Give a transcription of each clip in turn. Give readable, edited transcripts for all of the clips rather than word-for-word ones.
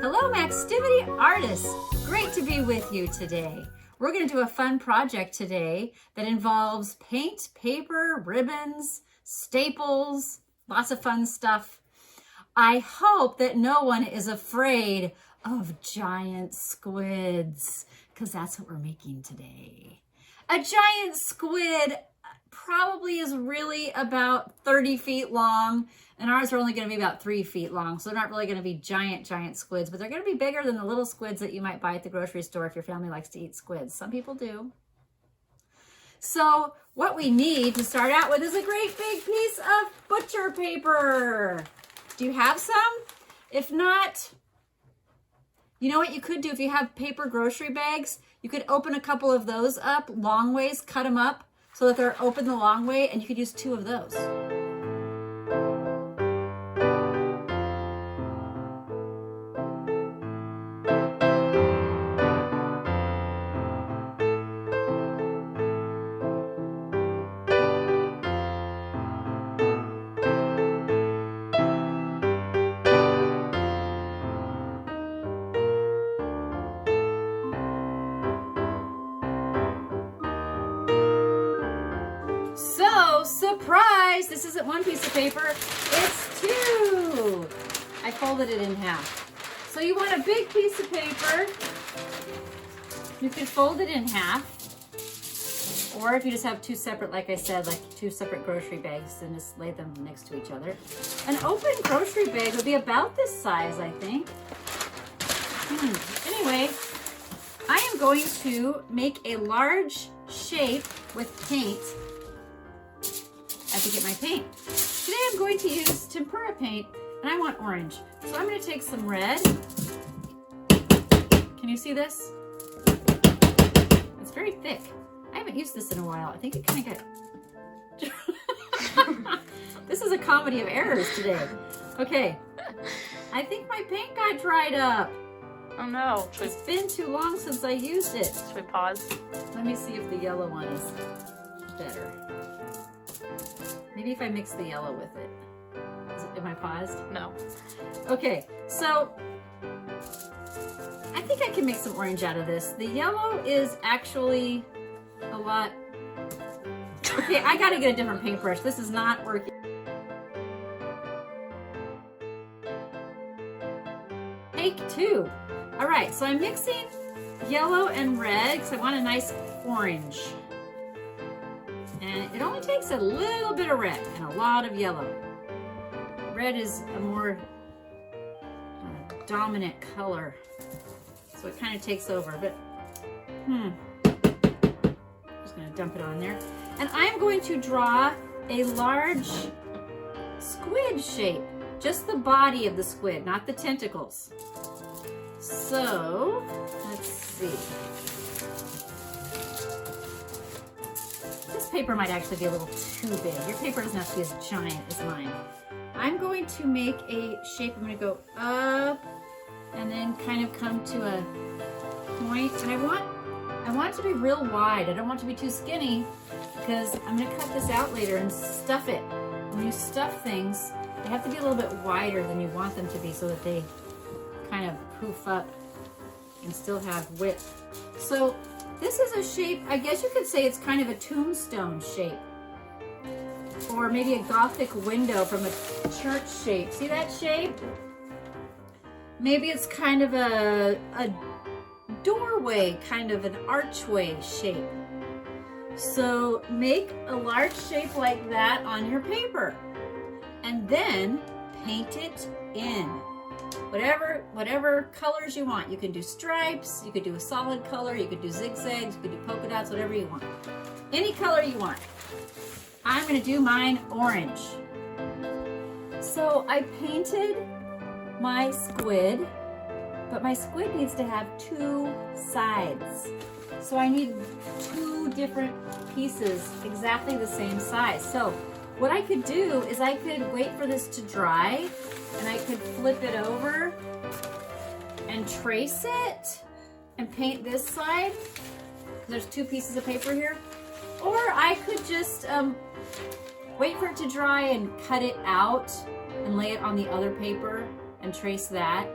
Hello, Maxtivity artists. Great to be with you today. We're going to do a fun project today that involves paint, paper, ribbons, staples, lots of fun stuff. I hope that no one is afraid of giant squids, because that's what we're making today. A giant squid probably is really about 30 feet long, and ours are only going to be about 3 feet long, so they're not really going to be giant squids, but they're going to be bigger than the little squids that you might buy at the grocery store if your family likes to eat squids. Some people do. So what we need to start out with is a great big piece of butcher paper. Do you have some? If not, you know what you could do if you have paper grocery bags? You could open a couple of those up long ways, cut them up so that they're open the long way, and you could use 2 of those. So, surprise! This isn't 1 piece of paper, it's 2! I folded it in half. So you want a big piece of paper, you could fold it in half, or if you just have 2 separate, like I said, like 2 separate grocery bags, then just lay them next to each other. An open grocery bag would be about this size, I think. Anyway, I am going to make a large shape with paint. I have to get my paint. Today I'm going to use tempera paint, and I want orange. So I'm going to take some red. Can you see this? It's very thick. I haven't used this in a while. I think it kind of got... This is a comedy of errors today. Okay. I think my paint got dried up. Oh no. It's been too long since I used it. Should we pause? Let me see if the yellow one is better. Maybe if I mix the yellow with it. Am I paused? No. Okay, so I think I can make some orange out of this. The yellow is actually a lot... Okay, I gotta get a different paintbrush. This is not working. Take 2. All right, so I'm mixing yellow and red because I want a nice orange. And it only takes a little bit of red and a lot of yellow. Red is a more dominant color, so it kind of takes over, but I'm just gonna dump it on there. And I'm going to draw a large squid shape, just the body of the squid, not the tentacles. So, let's see. This paper might actually be a little too big. Your paper doesn't have to be as giant as mine. I'm going to make a shape. I'm going to go up and then kind of come to a point. And I want it to be real wide. I don't want it to be too skinny because I'm going to cut this out later and stuff it. When you stuff things, they have to be a little bit wider than you want them to be so that they kind of poof up and still have width. So this is a shape, I guess you could say it's kind of a tombstone shape. Or maybe a Gothic window from a church shape. See that shape? Maybe it's kind of a doorway, kind of an archway shape. So make a large shape like that on your paper. And then paint it in. Whatever colors you want. You can do stripes, you could do a solid color, you could do zigzags, you could do polka dots, whatever you want. Any color you want. I'm going to do mine orange. So I painted my squid, but my squid needs to have 2 sides. So I need 2 different pieces exactly the same size. So what I could do is I could wait for this to dry, and I could flip it over and trace it and paint this side. There's 2 pieces of paper here. Or I could just wait for it to dry and cut it out and lay it on the other paper and trace that.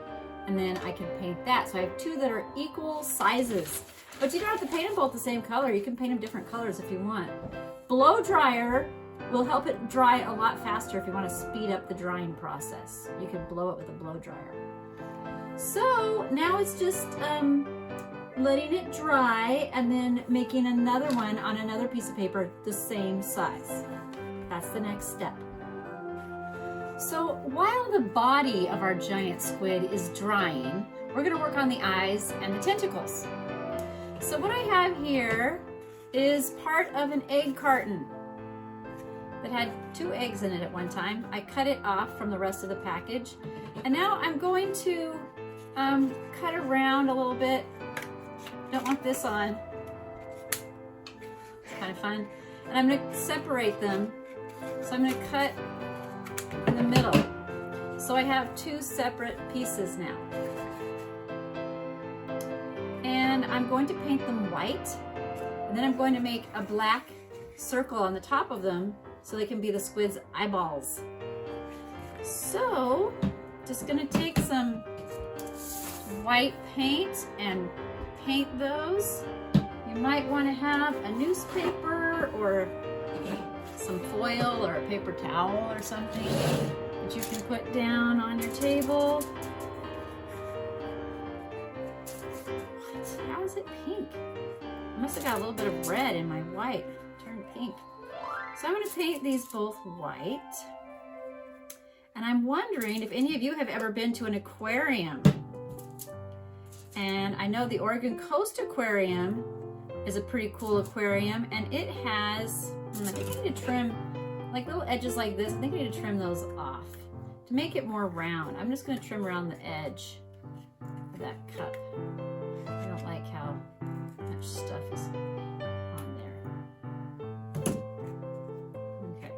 and then I can paint that. So I have two that are equal sizes. But you don't have to paint them both the same color. You can paint them different colors if you want. Blow dryer will help it dry a lot faster if you want to speed up the drying process. You can blow it with a blow dryer. So now it's just letting it dry and then making another one on another piece of paper the same size. That's the next step. So while the body of our giant squid is drying, we're going to work on the eyes and the tentacles. So what I have here is part of an egg carton that had 2 eggs in it at one time. I cut it off from the rest of the package. And now I'm going to cut around a little bit. Don't want this on. It's kind of fun. And I'm going to separate them. So I'm going to cut in the middle. So I have 2 separate pieces now. And I'm going to paint them white. And then I'm going to make a black circle on the top of them so they can be the squid's eyeballs. So, just gonna take some white paint and paint those. You might want to have a newspaper or some foil or a paper towel or something that you can put down on your table. What? How is it pink? I must have got a little bit of red in my white. Turned pink. So I'm going to paint these both white. And I'm wondering if any of you have ever been to an aquarium. And I know the Oregon Coast Aquarium is a pretty cool aquarium, and it has, I think I need to trim, like little edges like this. I think I need to trim those off to make it more round. I'm just going to trim around the edge of that cup. I don't like how much stuff is on there. Okay.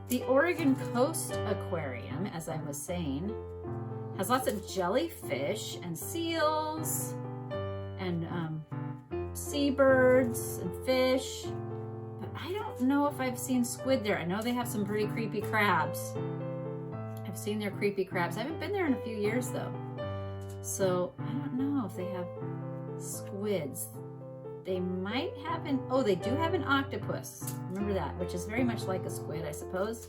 The Oregon Coast Aquarium, as I was saying, has lots of jellyfish and seals and seabirds and fish, but I don't know if I've seen squid there. I know they have some pretty creepy crabs. I've seen their creepy crabs. I haven't been there in a few years though, so I don't know if they have squids. They might have an, oh, they do have an octopus. Remember that, which is very much like a squid, I suppose.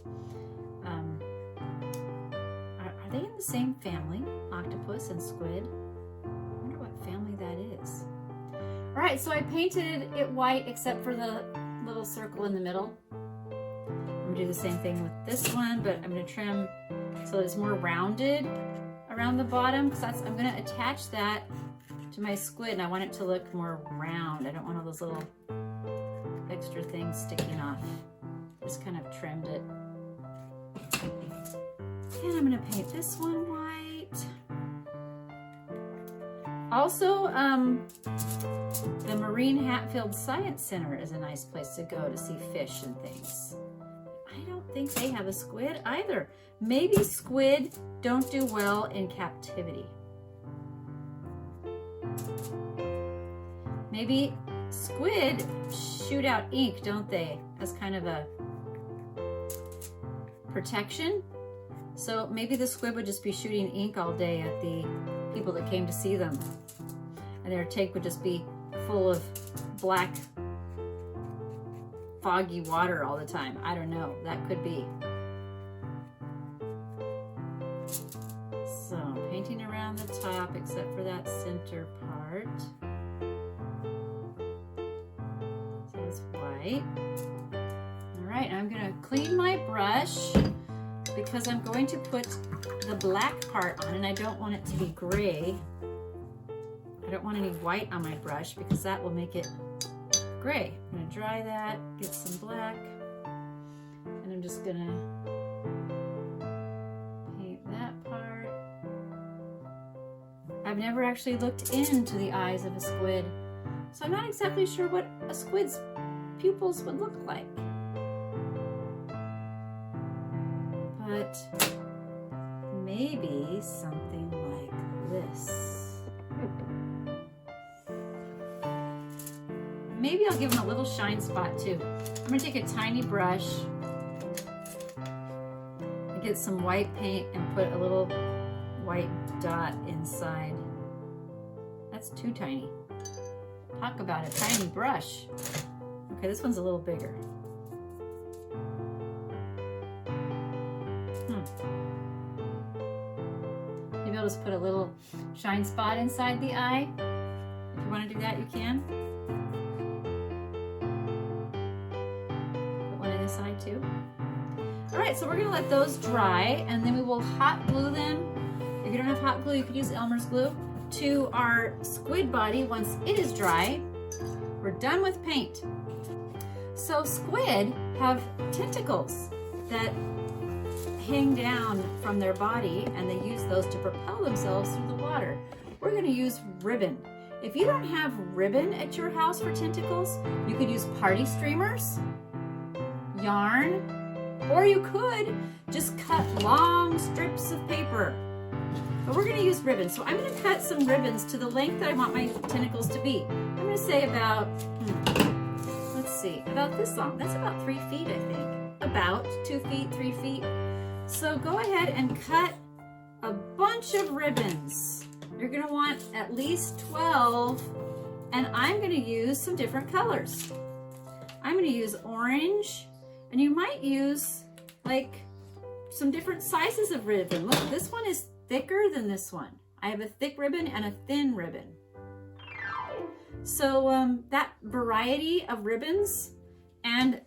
Are they in the same family, octopus and squid? I wonder what family that is. All right, so I painted it white except for the little circle in the middle. I'm gonna do the same thing with this one, but I'm gonna trim so it's more rounded around the bottom, because I'm gonna attach that to my squid, and I want it to look more round. I don't want all those little extra things sticking off. Just kind of trimmed it. And I'm gonna paint this one white. Also, the Marine Hatfield Science Center is a nice place to go to see fish and things. I don't think they have a squid either. Maybe squid don't do well in captivity. Maybe squid shoot out ink, don't they? As kind of a protection. So maybe the squid would just be shooting ink all day at the people that came to see them. And their tank would just be full of black, foggy water all the time. I don't know. That could be. So painting around the top except for that center part. So it's white. All right, I'm going to clean my brush because I'm going to put the black part on, and I don't want it to be gray. I don't want any white on my brush because that will make it gray. I'm going to dry that, get some black, and I'm just going to paint that part. I've never actually looked into the eyes of a squid, so I'm not exactly sure what a squid's pupils would look like. But maybe something like this. Maybe I'll give them a little shine spot too. I'm gonna take a tiny brush and get some white paint and put a little white dot inside. That's too tiny. Talk about a tiny brush. Okay, this one's a little bigger. Maybe I'll just put a little shine spot inside the eye. If you want to do that, you can. Put one in this eye too. All right, so we're gonna let those dry, and then we will hot glue them. If you don't have hot glue, you could use Elmer's glue to our squid body. Once it is dry, we're done with paint. So squid have tentacles that hang down from their body, and they use those to propel themselves through the water. We're gonna use ribbon. If you don't have ribbon at your house for tentacles, you could use party streamers, yarn, or you could just cut long strips of paper. But we're gonna use ribbon. So I'm gonna cut some ribbons to the length that I want my tentacles to be. I'm gonna say about, let's see, about this long. That's about 3 feet, I think. About 2 feet, 3 feet. So go ahead and cut a bunch of ribbons. You're gonna want at least 12, and I'm gonna use some different colors. I'm gonna use orange, and you might use like some different sizes of ribbon. Look, this one is thicker than this one. I have a thick ribbon and a thin ribbon. So that variety of ribbons, and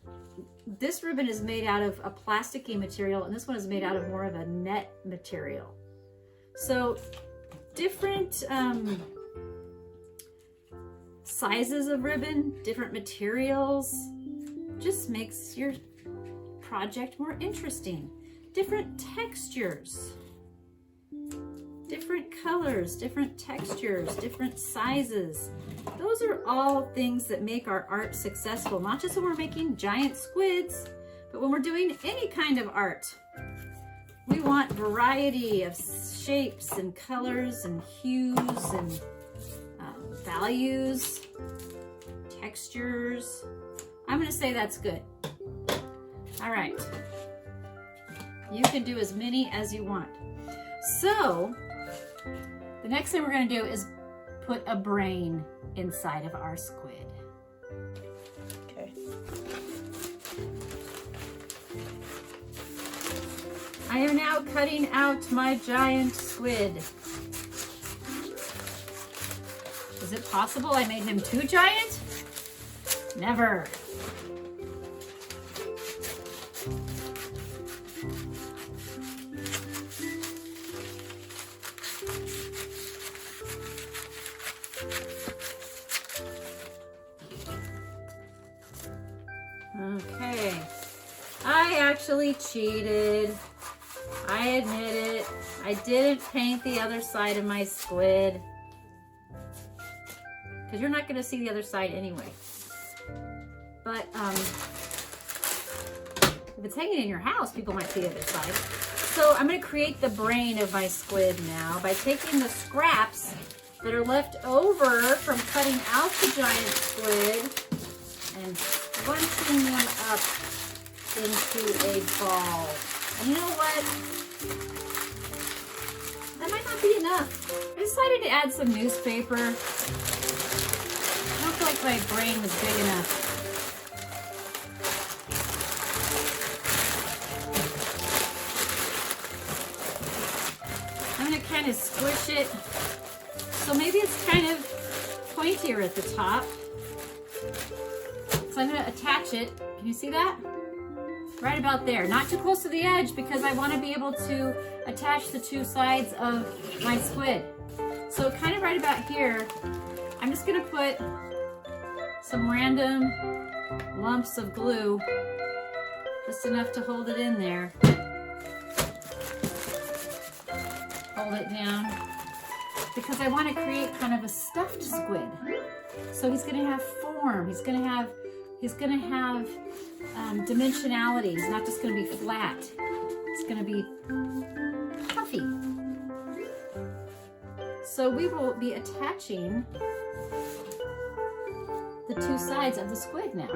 this ribbon is made out of a plasticky material, and this one is made out of more of a net material. So different sizes of ribbon, different materials, just makes your project more interesting. Different textures, different colors, different textures, different sizes. Those are all things that make our art successful, not just when we're making giant squids, but when we're doing any kind of art. We want variety of shapes and colors and hues and values, textures. I'm gonna say that's good. All right. You can do as many as you want. So, the next thing we're gonna do is put a brain inside of our squid. Okay. I am now cutting out my giant squid. Is it possible I made him too giant? Never. Okay, I actually cheated. I admit it. I didn't paint the other side of my squid, because you're not going to see the other side anyway. But if it's hanging in your house, people might see the other side. So I'm going to create the brain of my squid now by taking the scraps that are left over from cutting out the giant squid and bunching them up into a ball. And you know what? That might not be enough. I decided to add some newspaper. I don't feel like my brain was big enough. I'm going to kind of squish it. So maybe it's kind of pointier at the top. So I'm going to attach it. Can you see that? Right about there. Not too close to the edge, because I want to be able to attach the two sides of my squid. So kind of right about here, I'm just going to put some random lumps of glue, just enough to hold it in there. Hold it down, because I want to create kind of a stuffed squid. So he's going to have form. He's going to have dimensionality. He's not just going to be flat. It's going to be puffy. So we will be attaching the two sides of the squid now.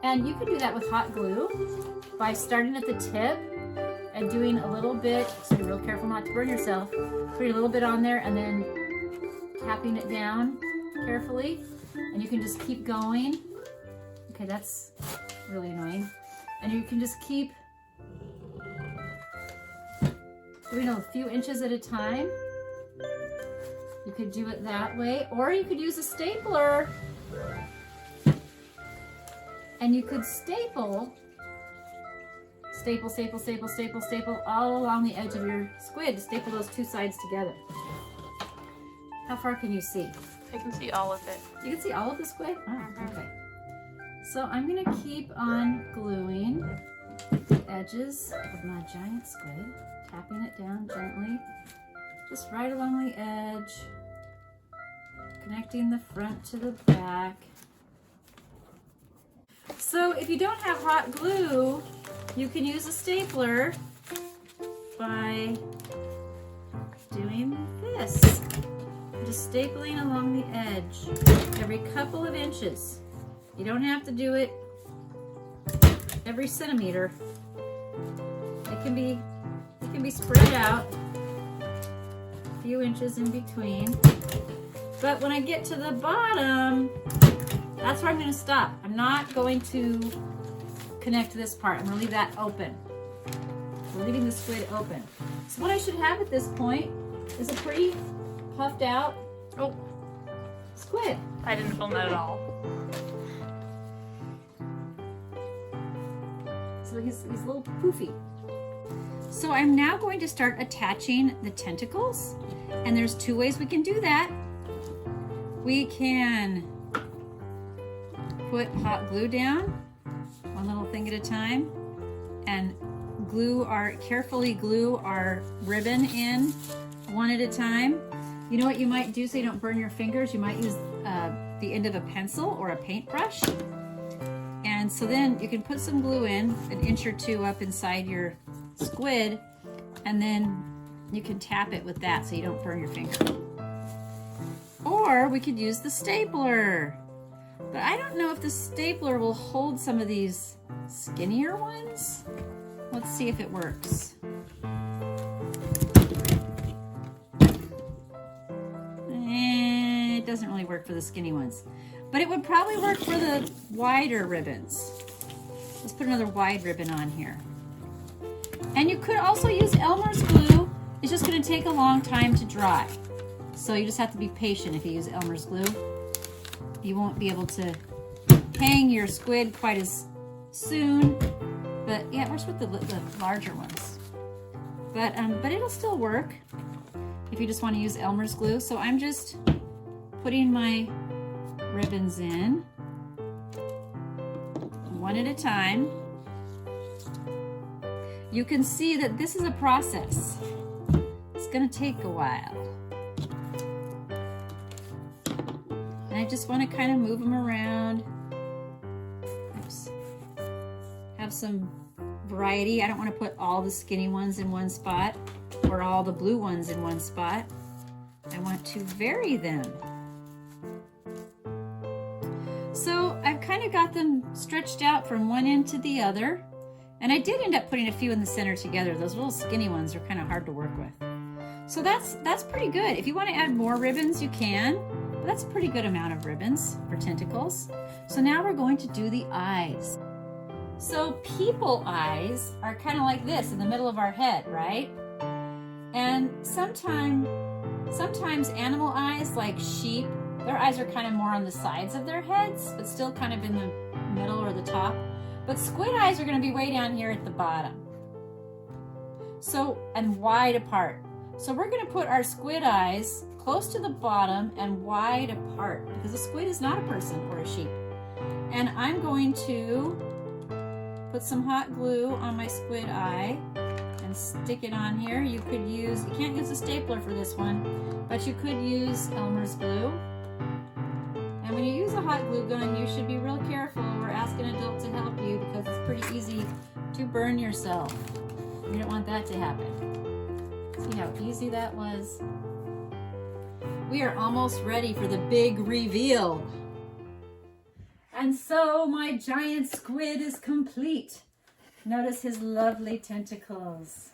And you can do that with hot glue by starting at the tip doing a little bit, so be real careful not to burn yourself. Putting a little bit on there and then tapping it down carefully. And you can just keep going. Okay, that's really annoying. And you can just keep doing a few inches at a time. You could do it that way, or you could use a stapler. And you could staple all along the edge of your squid to staple those two sides together. How far can you see? I can see all of it. You can see all of the squid? Oh, okay. So I'm gonna keep on gluing the edges of my giant squid, tapping it down gently, just right along the edge, connecting the front to the back. So if you don't have hot glue, you can use a stapler by doing this. Just stapling along the edge every couple of inches. You don't have to do it every centimeter. It can be spread out a few inches in between. But when I get to the bottom, that's where I'm going to stop. I'm not going to connect this part. I'm going to leave that open. We're leaving the squid open. So what I should have at this point is a pretty puffed out squid. I didn't film that at all. So he's a little poofy. So I'm now going to start attaching the tentacles. And there's two ways we can do that. We can put hot glue down, one little thing at a time, and carefully glue our ribbon in one at a time. You know what you might do so you don't burn your fingers? You might use the end of a pencil or a paintbrush. And so then you can put some glue in, an inch or two up inside your squid, and then you can tap it with that so you don't burn your finger. Or we could use the stapler. But I don't know if the stapler will hold some of these skinnier ones. Let's see if it works. It doesn't really work for the skinny ones. But it would probably work for the wider ribbons. Let's put another wide ribbon on here. And you could also use Elmer's glue. It's just going to take a long time to dry. So you just have to be patient if you use Elmer's glue. You won't be able to hang your squid quite as soon, but yeah, it works with the larger ones. But it'll still work if you just want to use Elmer's glue. So I'm just putting my ribbons in one at a time. You can see that this is a process. It's going to take a while. And I just want to kind of move them around. Oops. Have some variety. I don't want to put all the skinny ones in one spot or all the blue ones in one spot. I want to vary them. So I've kind of got them stretched out from one end to the other. And I did end up putting a few in the center together. Those little skinny ones are kind of hard to work with. So that's pretty good. If you want to add more ribbons, you can. But that's a pretty good amount of ribbons for tentacles. So now we're going to do the eyes. So people eyes are kind of like this in the middle of our head, right? And sometimes animal eyes, like sheep, their eyes are kind of more on the sides of their heads, but still kind of in the middle or the top. But squid eyes are going to be way down here at the bottom. So, and wide apart. So we're going to put our squid eyes close to the bottom and wide apart because a squid is not a person or a sheep. And I'm going to put some hot glue on my squid eye and stick it on here. You can't use a stapler for this one, but you could use Elmer's glue. And when you use a hot glue gun, you should be real careful or ask an adult to help you because it's pretty easy to burn yourself. You don't want that to happen. See how easy that was? We are almost ready for the big reveal. And so my giant squid is complete. Notice his lovely tentacles.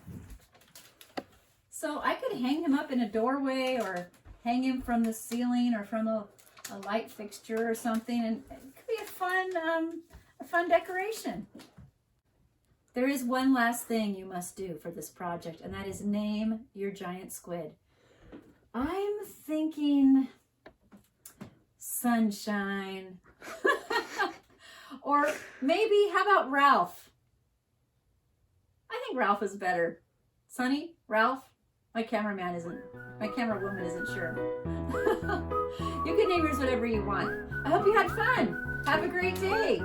So I could hang him up in a doorway or hang him from the ceiling or from a light fixture or something, and it could be a fun decoration. There is one last thing you must do for this project, and that is name your giant squid. I'm thinking Sunshine. Or maybe, how about Ralph? I think Ralph is better. Sunny? Ralph? My camerawoman isn't sure. You can name yours whatever you want. I hope you had fun. Have a great day.